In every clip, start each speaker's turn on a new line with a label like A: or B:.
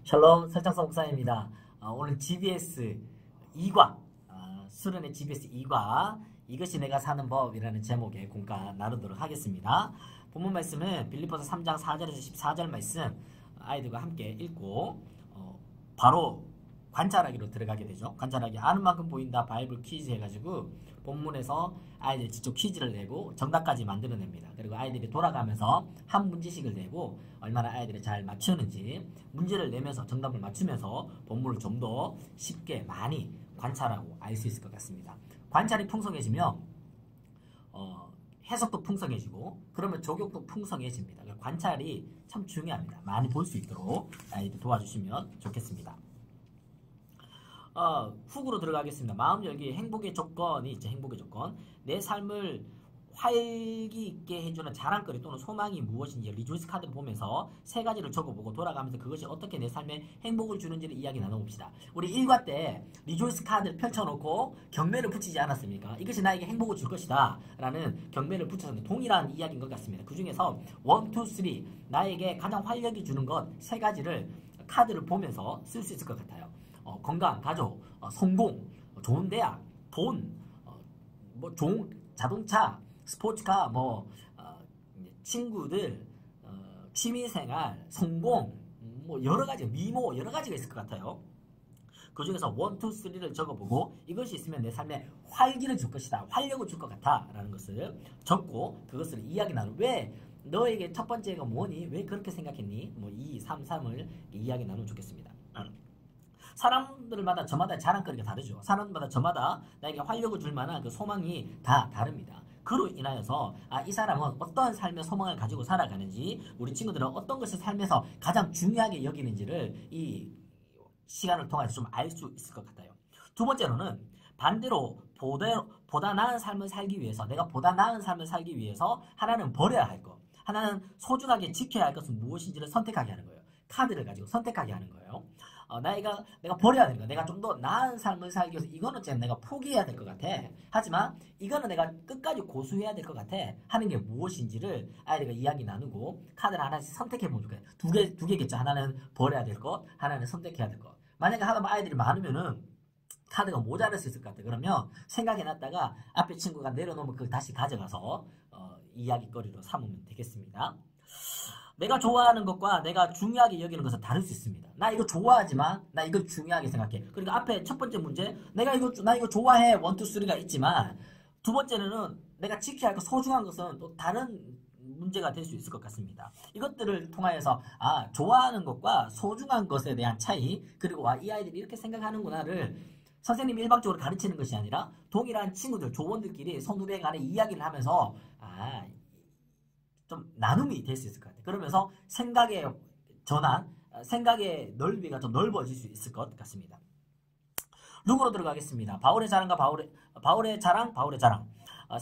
A: 샬롬 설정성 목사입니다. 오늘 GBS 2과 수련의 GBS 2과 이것이 내가 사는 법이라는 제목의 공과 나누도록 하겠습니다. 본문 말씀은 빌립보서 3장 4절에서 14절 말씀 아이들과 함께 읽고 바로 관찰하기로 들어가게 되죠. 관찰하기 아는 만큼 보인다 바이블 퀴즈 해가지고 본문에서 아이들이 직접 퀴즈를 내고 정답까지 만들어냅니다. 그리고 아이들이 돌아가면서 한 문제씩을 내고 얼마나 아이들이 잘 맞추는지 문제를 내면서 정답을 맞추면서 본문을 좀 더 쉽게 많이 관찰하고 알 수 있을 것 같습니다. 관찰이 풍성해지면 해석도 풍성해지고 그러면 조격도 풍성해집니다. 관찰이 참 중요합니다. 많이 볼 수 있도록 아이들 도와주시면 좋겠습니다. 훅으로 들어가겠습니다. 마음 열기, 행복의 조건이 있죠. 행복의 조건. 내 삶을 활기 있게 해주는 자랑거리 또는 소망이 무엇인지 리조이스 카드를 보면서 세 가지를 적어보고 돌아가면서 그것이 어떻게 내 삶에 행복을 주는지를 이야기 나눠봅시다. 우리 1과 때 리조이스 카드를 펼쳐놓고 경매를 붙이지 않았습니까? 이것이 나에게 행복을 줄 것이다 라는 경매를 붙였는데 동일한 이야기인 것 같습니다. 그 중에서 1, 2, 3 나에게 가장 활력이 주는 것 세 가지를 카드를 보면서 쓸 수 있을 것 같아요. 건강, 가족, 성공, 좋은 대학, 돈, 좋은 자동차, 스포츠카, 친구들, 취미생활, 성공, 여러가지, 미모, 여러가지가 있을 것 같아요. 그 중에서 1, 2, 3를 적어보고 이것이 있으면 내 삶에 활기를 줄 것이다, 활력을 줄 것 같아 라는 것을 적고 그것을 이야기 나누고 왜 너에게 첫 번째가 뭐니? 왜 그렇게 생각했니? 2, 3, 3을 이야기 나누면 좋겠습니다. 사람들마다 저마다 자랑거리가 다르죠. 사람마다 저마다 나에게 활력을 줄 만한 그 소망이 다 다릅니다. 그로 인하여서 이 사람은 어떠한 삶의 소망을 가지고 살아가는지 우리 친구들은 어떤 것을 삶에서 가장 중요하게 여기는지를 이 시간을 통해서 좀 알 수 있을 것 같아요. 두 번째로는 반대로 보다 나은 삶을 살기 위해서 내가 보다 나은 삶을 살기 위해서 하나는 버려야 할 것, 하나는 소중하게 지켜야 할 것은 무엇인지를 선택하게 하는 거예요. 카드를 가지고 선택하게 하는 거예요. 내가 버려야 되는 거야. 내가 좀 더 나은 삶을 살기 위해서 이거는 내가 포기해야 될 것 같아. 하지만 이거는 내가 끝까지 고수해야 될 것 같아. 하는 게 무엇인지를 아이들과 이야기 나누고 카드를 하나씩 선택해보면 좋겠어요. 두 개겠죠. 하나는 버려야 될 것, 하나는 선택해야 될 것. 만약에 아이들이 많으면은 카드가 모자랄 수 있을 것 같아. 그러면 생각해놨다가 앞에 친구가 내려놓으면 그걸 다시 가져가서 이야기거리로 삼으면 되겠습니다. 내가 좋아하는 것과 내가 중요하게 여기는 것은 다를 수 있습니다. 나 이거 좋아하지만 나 이걸 중요하게 생각해. 그러니까 앞에 첫 번째 문제 나 이거 좋아해 1, 2, 3가 있지만 두 번째는 내가 지켜야 할 것 소중한 것은 또 다른 문제가 될 수 있을 것 같습니다. 이것들을 통하여서 좋아하는 것과 소중한 것에 대한 차이 그리고 이 아이들이 이렇게 생각하는구나를 선생님이 일방적으로 가르치는 것이 아니라 동일한 친구들 조원들끼리 선후배 간에 이야기를 하면서 좀 나눔이 될 수 있을 것 같아요. 그러면서 생각의 전환, 생각의 넓이가 좀 넓어질 수 있을 것 같습니다. 룩으로 들어가겠습니다. 바울의 자랑, 바울의 자랑.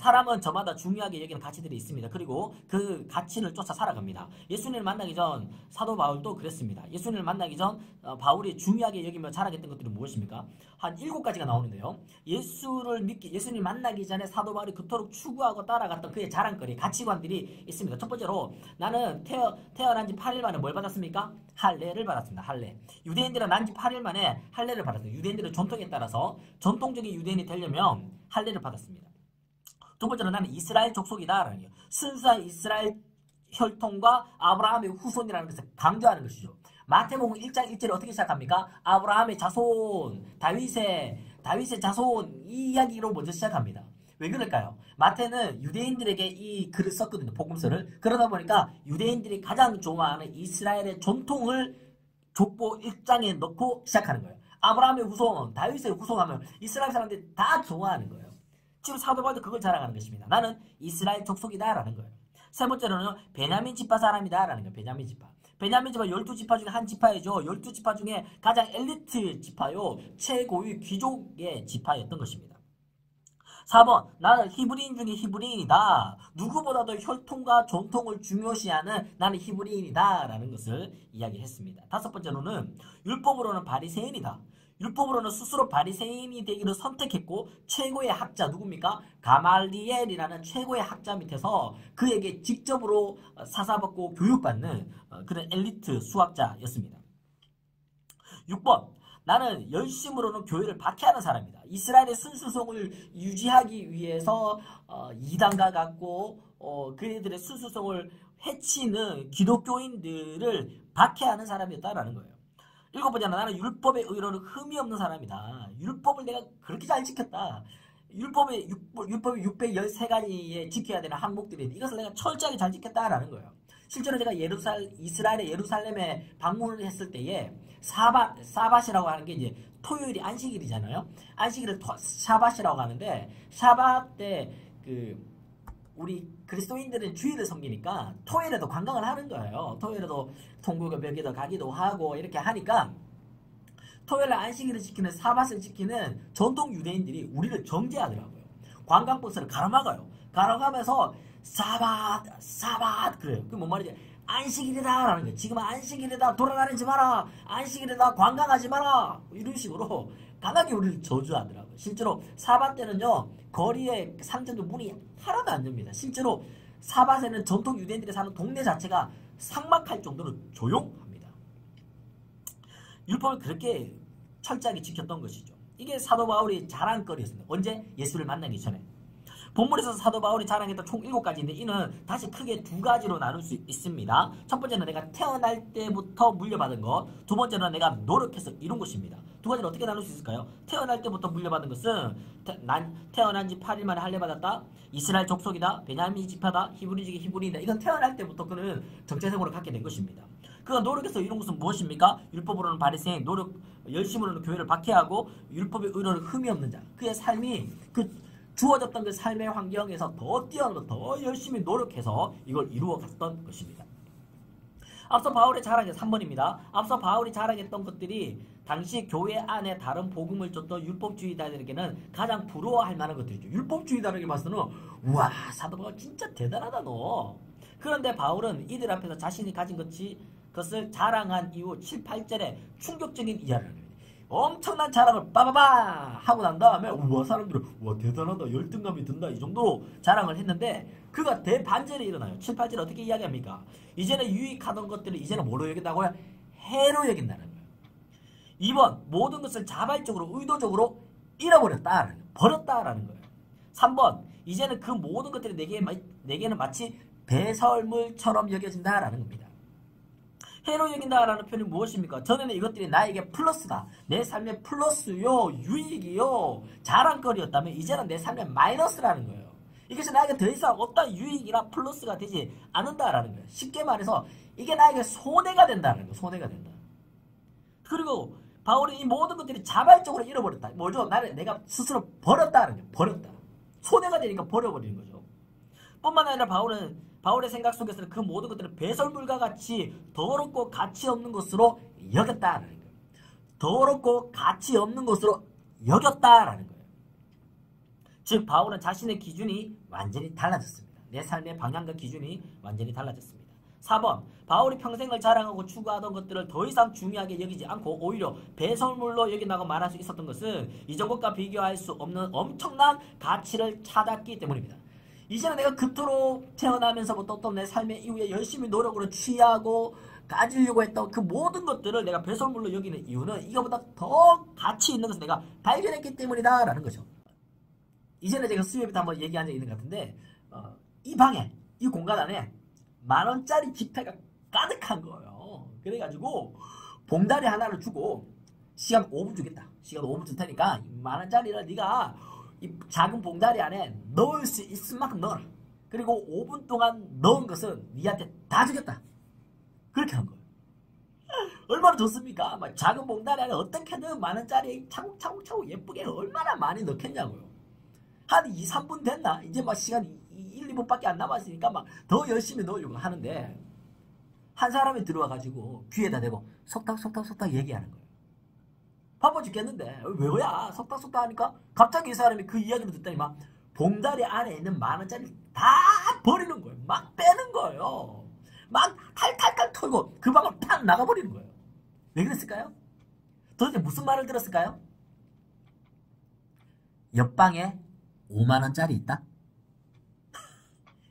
A: 사람은 저마다 중요하게 여기는 가치들이 있습니다. 그리고 그 가치를 쫓아 살아갑니다. 예수님을 만나기 전 사도 바울도 그랬습니다. 예수님을 만나기 전 바울이 중요하게 여기며 자랑했던 것들은 무엇입니까? 한 7가지가 나오는데요. 예수님 만나기 전에 사도 바울이 그토록 추구하고 따라갔던 그의 자랑거리, 가치관들이 있습니다. 첫 번째로 나는 태어난 지 8일 만에 뭘 받았습니까? 할례를 받았습니다. 할례. 유대인들은 난 지 8일 만에 할례를 받았습니다. 유대인들의 전통에 따라서 전통적인 유대인이 되려면 할례를 받았습니다. 두 번째로 나는 이스라엘 족속이다 라는 게 순수한 이스라엘 혈통과 아브라함의 후손이라는 것을 강조하는 것이죠. 마태복음 1장 1절에 어떻게 시작합니까? 아브라함의 자손, 다윗의 자손 이 이야기로 먼저 시작합니다. 왜 그럴까요? 마태는 유대인들에게 이 글을 썼거든요. 복음서를. 그러다 보니까 유대인들이 가장 좋아하는 이스라엘의 전통을 족보 1장에 넣고 시작하는 거예요. 아브라함의 후손, 다윗의 후손하면 이스라엘 사람들이 다 좋아하는 거예요. 지금 사도 바울도 그걸 자랑하는 것입니다. 나는 이스라엘 족속이다 라는 거예요. 세 번째로는 베냐민 지파 사람이다 라는 거예요. 베냐민 지파 12지파 중에 한 지파이죠. 12지파 중에 가장 엘리트 지파요. 최고위 귀족의 지파였던 것입니다. 4번 나는 히브리인 중에 히브리인이다. 누구보다도 혈통과 전통을 중요시하는 나는 히브리인이다 라는 것을 이야기했습니다. 다섯 번째로는 율법으로는 바리새인이다. 율법으로는 스스로 바리새인이 되기를 선택했고 최고의 학자 누굽니까? 가말리엘이라는 최고의 학자 밑에서 그에게 직접으로 사사받고 교육받는 그런 엘리트 수학자였습니다. 6번. 나는 열심으로는 교회를 박해하는 사람이다. 이스라엘의 순수성을 유지하기 위해서 이단과 같고 그들의 순수성을 해치는 기독교인들을 박해하는 사람이었다라는 거예요. 7번째는 나는 율법의 의로는 흠이 없는 사람이다. 율법을 내가 그렇게 잘 지켰다. 율법이 613가지에 지켜야 되는 항목들이 이것을 내가 철저하게 잘 지켰다라는 거예요. 실제로 제가 이스라엘의 예루살렘에 방문을 했을 때에 사밧이라고 하는 게 이제 토요일이 안식일이잖아요. 안식일을 샤밧이라고 하는데 샤밧 때 우리 그리스도인들은 주일을 섬기니까 토요일에도 관광을 하는 거예요. 토요일에도 통곡의 벽에도 가기도 하고 이렇게 하니까 토요일에 안식일을 지키는 사밧을 지키는 전통 유대인들이 우리를 정죄하더라고요. 관광버스를 가로막아요. 가로가면서 사밧 그래요. 그게 뭔 말이지? 안식일이다 라는 거예요. 지금 안식일이다, 돌아다니지 마라, 안식일이다, 관광하지 마라, 이런 식으로 강하게 우리를 저주하더라고요. 실제로 사밧 때는요 거리에 상점도 문이 하나도 안 됩니다. 실제로 사밧에는 전통 유대인들이 사는 동네 자체가 삭막할 정도로 조용합니다. 율법을 그렇게 철저하게 지켰던 것이죠. 이게 사도 바울이 자랑거리였습니다. 언제? 예수를 만나기 전에. 본문에서 사도 바울이 자랑했던 총 7가지인데 이는 다시 크게 2가지로 나눌 수 있습니다. 첫 번째는 내가 태어날 때부터 물려받은 것, 두 번째는 내가 노력해서 이룬 것입니다. 2가지를 어떻게 나눌 수 있을까요? 태어날 때부터 물려받은 것은 난 태어난 지 8일 만에 할례받았다, 이스라엘 족속이다, 베냐민 지파다, 히브리족의 히브리인이다. 이건 태어날 때부터 그는 정체성으로 갖게 된 것입니다. 그가 노력해서 이룬 것은 무엇입니까? 율법으로는 바리새인, 열심으로는 교회를 박해하고 율법의 의로는 흠이 없는 자. 그의 삶이 주어졌던 그 삶의 환경에서 더 뛰어나고 더 열심히 노력해서 이걸 이루어 갔던 것입니다. 앞서 바울의 자랑이 3번입니다. 앞서 바울이 자랑했던 것들이 당시 교회 안에 다른 복음을 줬던 율법주의자들에게는 가장 부러워할 만한 것들이죠. 율법주의자들에게 봐서는 와, 사도 바울 진짜 대단하다 너. 그런데 바울은 이들 앞에서 자신이 가진 것을 자랑한 이후 7, 8절에 충격적인 이야기를 합니다. 엄청난 자랑을 빠바바 하고 난 다음에 우와, 사람들은 우와 대단하다, 열등감이 든다, 이 정도로 자랑을 했는데 그가 대반전이 일어나요. 7, 8절 어떻게 이야기합니까? 이제는 유익하던 것들을 이제는 뭐로 여긴다고요? 해로 여긴다는 거예요. 2번, 모든 것을 자발적으로 의도적으로 잃어버렸다, 버렸다라는 거예요. 3번, 이제는 그 모든 것들이 내게는 마치 배설물처럼 여겨진다라는 겁니다. 해로 여긴다라는 표현이 무엇입니까? 전에는 이것들이 나에게 플러스다, 내 삶의 플러스요, 유익이요, 자랑거리였다면 이제는 내 삶의 마이너스라는 거예요. 이것이 나에게 더 이상 어떤 유익이나 플러스가 되지 않는다라는 거예요. 쉽게 말해서 이게 나에게 손해가 된다는 거예요. 손해가 된다. 그리고 바울이 이 모든 것들이 자발적으로 잃어버렸다. 뭐죠? 내가 스스로 버렸다는 거예요. 버렸다. 손해가 되니까 버려버리는 거죠. 뿐만 아니라 바울의 생각 속에서는 그 모든 것들을 배설물과 같이 더럽고 가치 없는 것으로 여겼다라는 거예요. 더럽고 가치 없는 것으로 여겼다라는 거예요. 즉 바울은 자신의 기준이 완전히 달라졌습니다. 내 삶의 방향과 기준이 완전히 달라졌습니다. 4번, 바울이 평생을 자랑하고 추구하던 것들을 더 이상 중요하게 여기지 않고 오히려 배설물로 여긴다고 말할 수 있었던 것은 이전 것과 비교할 수 없는 엄청난 가치를 찾았기 때문입니다. 이제는 내가 그토록 태어나면서부터 또 내 삶의 이후에 열심히 노력으로 취하고 가지려고 했던 그 모든 것들을 내가 배설물로 여기는 이유는 이거보다 더 가치 있는 것을 내가 발견했기 때문이다 라는 거죠. 이전에 제가 수요일부터 한번 얘기한 적이 있는 것 같은데 이 방에, 이 공간 안에 10,000원짜리 지폐가 가득한 거예요. 그래가지고 봉다리 하나를 주고 시간 5분 주겠다. 시간 5분 줄 테니까 10,000원짜리를 네가 이 작은 봉다리 안에 넣을 수 있을 만큼 넣어라. 그리고 5분 동안 넣은 것은 니한테 다 주겠다. 그렇게 한 거예요. 얼마나 좋습니까? 막 작은 봉다리 안에 어떻게든 10,000원짜리 차곡차곡 예쁘게 얼마나 많이 넣겠냐고요. 한 2, 3분 됐나? 이제 막 시간 1, 2분밖에 안 남았으니까 막 더 열심히 넣으려고 하는데 한 사람이 들어와가지고 귀에다 대고 속닥속닥 얘기하는 거예요. 바빠 죽겠는데 왜야? 속닥속닥 하니까 갑자기 이 사람이 그 이야기를 듣더니 막 봉다리 안에 있는 10,000원짜리 다 버리는 거예요. 막 빼는 거예요. 막 탈탈탈 털고 그 방을 팍 나가버리는 거예요. 왜 그랬을까요? 도대체 무슨 말을 들었을까요? 옆방에 50,000원짜리 있다?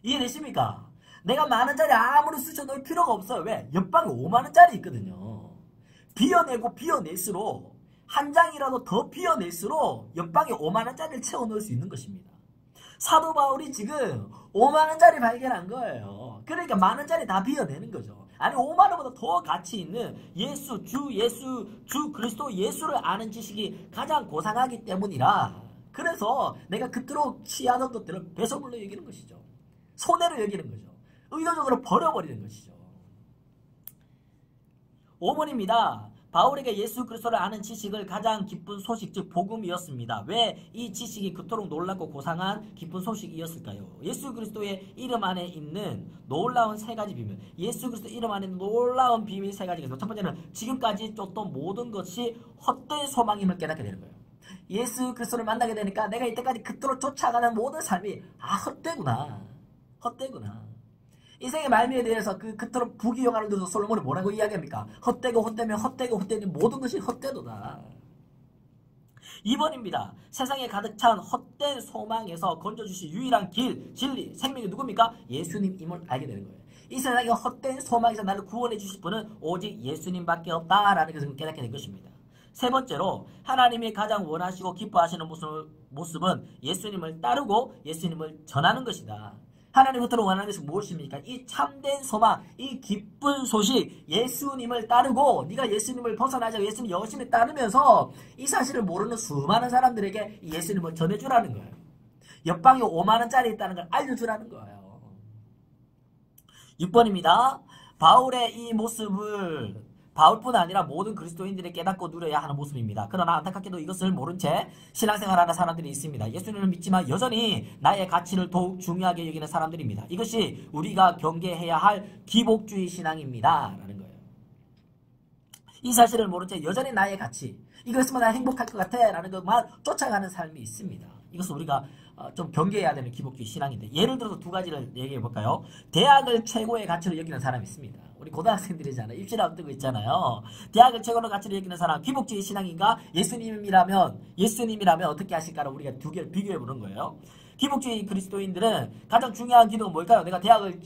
A: 이해되십니까? 내가 10,000원짜리 아무리 쑤셔 넣을 필요가 없어요. 왜? 옆방에 50,000원짜리 있거든요. 비워낼수록 한 장이라도 더 비워낼수록 옆방에 5만 원짜리를 채워 넣을 수 있는 것입니다. 사도 바울이 지금 5만 원짜리 발견한 거예요. 그러니까 만 원짜리 다 비워내는 거죠. 아니 5만 원보다 더 가치 있는 주 그리스도 예수를 아는 지식이 가장 고상하기 때문이라. 그래서 내가 그토록 취하던 것들을 배설물로 여기는 것이죠. 손해로 여기는 거죠. 의도적으로 버려버리는 것이죠. 5번입니다. 바울에게 예수 그리스도를 아는 지식을 가장 기쁜 소식, 즉 복음이었습니다. 왜 이 지식이 그토록 놀랍고 고상한 기쁜 소식이었을까요? 예수 그리스도의 이름 안에 있는 놀라운 세 가지 비밀. 예수 그리스도 이름 안에 있는 놀라운 비밀 세 가지가 있어요. 첫 번째는 지금까지 쫓던 모든 것이 헛된 소망임을 깨닫게 되는 거예요. 예수 그리스도를 만나게 되니까 내가 이때까지 그토록 쫓아가는 모든 삶이 헛되구나. 헛되구나. 인생의 말미에 대해서 그토록 부귀영화를 두서 솔로몬이 뭐라고 이야기합니까? 헛되고 헛되면 헛되고 헛되니 모든 것이 헛되도다. 2번입니다. 세상에 가득 찬 헛된 소망에서 건져주신 유일한 길, 진리, 생명이 누굽니까? 예수님임을 알게 되는 거예요. 이 세상의 헛된 소망에서 나를 구원해 주실 분은 오직 예수님밖에 없다라는 것을 깨닫게 된 것입니다. 세 번째로 하나님이 가장 원하시고 기뻐하시는 모습은 예수님을 따르고 예수님을 전하는 것이다. 하나님부터 원하는 것은 무엇입니까? 이 참된 소망, 이 기쁜 소식, 예수님을 따르고 네가 예수님을 벗어나지 않고 예수님 열심히 따르면서 이 사실을 모르는 수많은 사람들에게 예수님을 전해주라는 거예요. 옆방에 5만 원짜리 있다는 걸 알려주라는 거예요. 6번입니다. 바울의 이 모습을 바울뿐 아니라 모든 그리스도인들이 깨닫고 누려야 하는 모습입니다. 그러나 안타깝게도 이것을 모른 채 신앙생활하는 사람들이 있습니다. 예수님을 믿지만 여전히 나의 가치를 더욱 중요하게 여기는 사람들입니다. 이것이 우리가 경계해야 할 기복주의 신앙입니다. 라는 거예요. 이 사실을 모른 채 여전히 나의 가치, 이거 있으면 나 행복할 것 같아 라는 것만 쫓아가는 삶이 있습니다. 이것은 우리가 좀 경계해야 되는 기복주의 신앙인데, 예를 들어서 두 가지를 얘기해 볼까요? 대학을 최고의 가치로 여기는 사람이 있습니다. 우리 고등학생들이잖아요. 입시를 앞두고 있잖아요. 대학을 최고의 가치로 여기는 사람, 기복주의 신앙인가? 예수님이라면 어떻게 하실까를 우리가 두 개를 비교해 보는 거예요. 기복주의 그리스도인들은 가장 중요한 기도가 뭘까요? 내가 대학을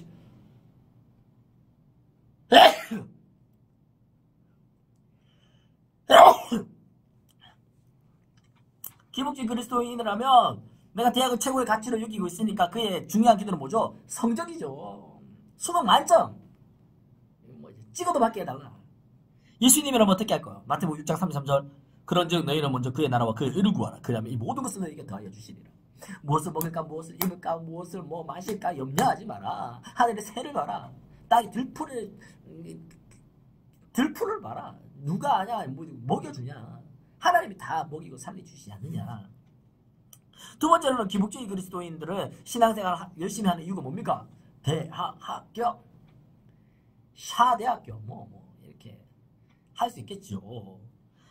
A: 기복주의 그리스도인이라면 내가 대학을 최고의 가치로 여기고 있으니까 그의 중요한 기도는 뭐죠? 성적이죠. 수능 만점. 찍어도 받게 해달라. 예수님이라면 어떻게 할 거야? 마태복음 6장 33절. 그런즉 너희는 먼저 그의 나라와 그의 의를 구하라. 그러면 이 모든 것을 너희에게 더하여 주시리라. 무엇을 먹을까, 무엇을 입을까, 무엇을 마실까 염려하지 마라. 하늘에 새를 봐라. 땅에 들풀을 봐라. 누가 아냐, 먹여주냐. 하나님이 다 먹이고 살려주시지 않느냐. 두 번째로는 기복주의 그리스도인들은 신앙생활 열심히 하는 이유가 뭡니까? 대학교, 샤대학교 이렇게 할 수 있겠죠.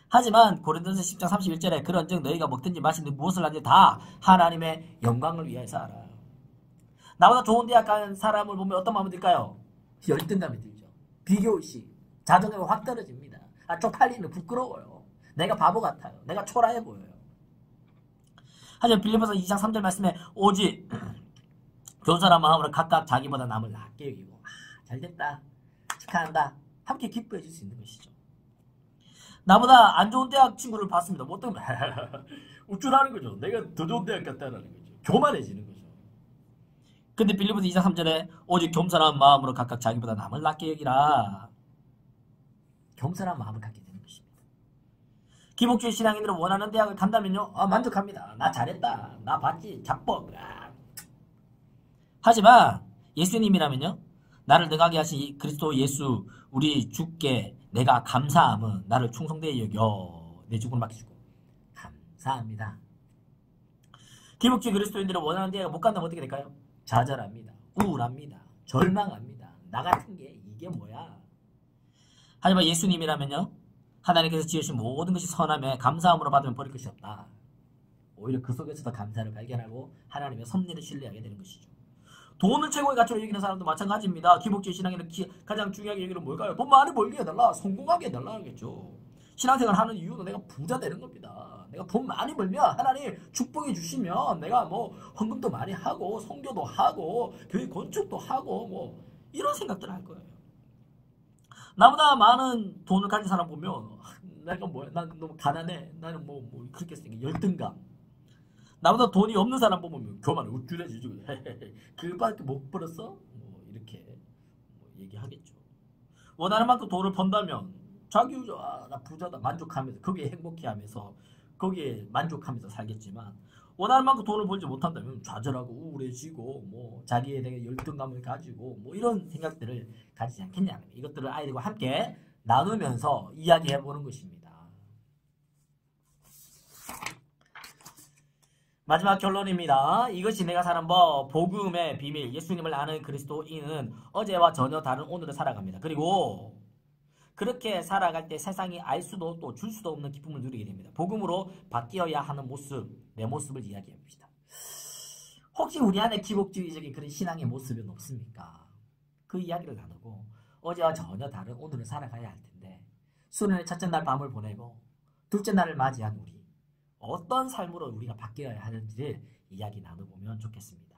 A: 하지만 고린도전서 10장 31절에 그런즉 너희가 먹든지 마시든지 무엇을 하든지 다 하나님의 영광을 위하여서 하라. 나보다 좋은 대학 간 사람을 보면 어떤 마음이 들까요? 열등감이 들죠. 비교의식, 자존감이 확 떨어집니다. 쪽팔리면 부끄러워요. 내가 바보 같아요. 내가 초라해 보여요. 하지만 빌립보서 2장 3절 말씀에 오직 교사란 마음으로 각각 자기보다 남을 낮게 여기고 잘됐다, 축하한다, 함께 기뻐해 줄 수 있는 것이죠. 나보다 안 좋은 대학 친구를 봤습니다. 뭐 때문에? 우쭐하는 거죠. 내가 더 좋은 대학 갔다라는 거죠. 교만해지는 거죠. 근데 빌립보서 2장 3절에 오직 겸손한 마음으로 각각 자기보다 남을 낮게 여기라. 겸손한 마음을 갖게 되는 것입니다. 기복주의 신앙인들은 원하는 대학을 간다면요, 만족합니다. 나 잘했다. 나 봤지. 잡법. 하지만 예수님이라면요, 나를 능하게 하신 그리스도 예수 우리 주께 내가 감사함은 나를 충성되게 여겨 내 죽음을 맡겨주고 감사합니다. 기복주의 그리스도인들은 원하는 대학을 못 간다면 어떻게 될까요? 좌절합니다. 우울합니다. 절망합니다. 나 같은 게 이게 뭐야? 하지만 예수님이라면요, 하나님께서 지으신 모든 것이 선함에 감사함으로 받으면 버릴 것이 없다. 오히려 그 속에서도 감사를 발견하고 하나님의 섭리를 신뢰하게 되는 것이죠. 돈을 최고의 가치로 여기는 사람도 마찬가지입니다. 기복주의 신앙에는 가장 중요하게 여기는 뭘까요? 돈 많이 벌게 해달라, 성공하게 해달라 하겠죠. 신앙생활 하는 이유는 내가 부자 되는 겁니다. 내가 돈 많이 벌면 하나님 축복해 주시면 내가 헌금도 많이 하고 선교도 하고 교회 건축도 하고 이런 생각들을 할 거예요. 나보다 많은 돈을 가진 사람 보면 내가 뭐야? 난 너무 가난해. 나는 뭐 그렇게 생겨. 열등감. 나보다 돈이 없는 사람 보면 교만해. 우쭐해지고 그밖에 못 벌었어? 뭐 이렇게 뭐 얘기하겠죠. 원하는 만큼 돈을 번다면 자기 나 부자다 만족하면서 거기에 행복해하면서 거기에 만족하면서 살겠지만 원하는 만큼 돈을 벌지 못한다면 좌절하고 우울해지고 뭐 자기에 대해 열등감을 가지고 뭐 이런 생각들을 가지지 않겠냐. 이것들을 아이들과 함께 나누면서 이야기해보는 것입니다. 마지막 결론입니다. 이것이 내가 사는 법, 복음의 비밀, 예수님을 아는 그리스도인은 어제와 전혀 다른 오늘을 살아갑니다. 그리고 그렇게 살아갈 때 세상이 알 수도 또 줄 수도 없는 기쁨을 누리게 됩니다. 복음으로 바뀌어야 하는 모습, 내 모습을 이야기해봅시다. 혹시 우리 안에 기복주의적인 그런 신앙의 모습은 없습니까? 그 이야기를 나누고 어제와 전혀 다른 오늘을 살아가야 할 텐데 수련의 첫째 날 밤을 보내고 둘째 날을 맞이한 우리 어떤 삶으로 우리가 바뀌어야 하는지를 이야기 나눠보면 좋겠습니다.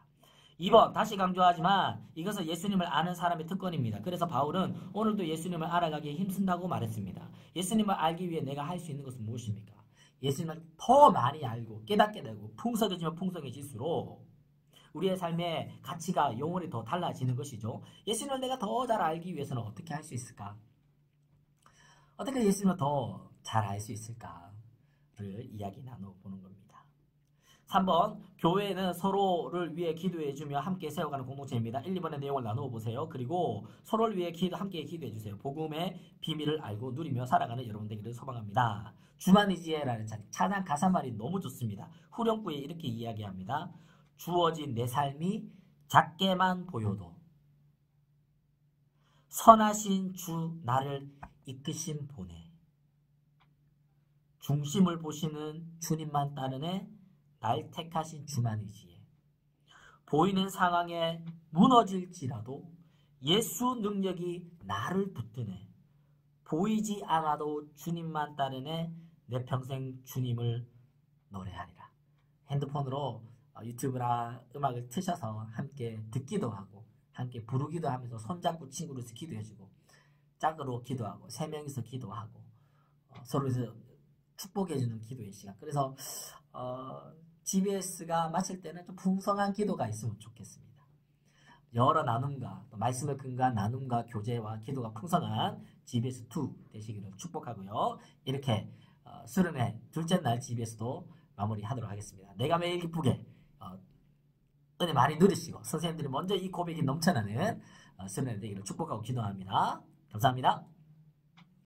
A: 2번 다시 강조하지만 이것은 예수님을 아는 사람의 특권입니다. 그래서 바울은 오늘도 예수님을 알아가기에 힘쓴다고 말했습니다. 예수님을 알기 위해 내가 할 수 있는 것은 무엇입니까? 예수님을 더 많이 알고 깨닫게 되고 풍성해지면 풍성해질수록 우리의 삶의 가치가 영원히 더 달라지는 것이죠. 예수님을 내가 더 잘 알기 위해서는 어떻게 할 수 있을까? 어떻게 예수님을 더 잘 알 수 있을까를 이야기 나눠보는 겁니다. 3번 교회는 서로를 위해 기도해주며 함께 세워가는 공동체입니다. 1, 2번의 내용을 나누어 보세요. 그리고 서로를 위해 함께 기도해주세요. 복음의 비밀을 알고 누리며 살아가는 여러분 되기를 소망합니다. 주만이지에라는 찬양 가사말이 너무 좋습니다. 후렴구에 이렇게 이야기합니다. 주어진 내 삶이 작게만 보여도 선하신 주 나를 이끄신 보내 중심을 보시는 주님만 따르네 날 택하신 주만이지에 보이는 상황에 무너질지라도 예수 능력이 나를 붙드네 보이지 않아도 주님만 따르네 내 평생 주님을 노래하리라. 핸드폰으로 유튜브나 음악을 트셔서 함께 듣기도 하고 함께 부르기도 하면서 손잡고 친구로서 기도해주고 짝으로 기도하고 세 명이서 기도하고 서로에서 축복해주는 기도의 시간. 그래서 GBS가 마칠 때는 좀 풍성한 기도가 있으면 좋겠습니다. 여러 나눔과 또 말씀을 근거한 나눔과 교제와 기도가 풍성한 GBS2 되시기를 축복하고요. 이렇게 수련회 둘째 날 GBS도 마무리하도록 하겠습니다. 내가 매일 기쁘게 은혜 많이 누리시고 선생님들이 먼저 이 고백이 넘쳐나는 수련회 되기를 축복하고 기도합니다. 감사합니다.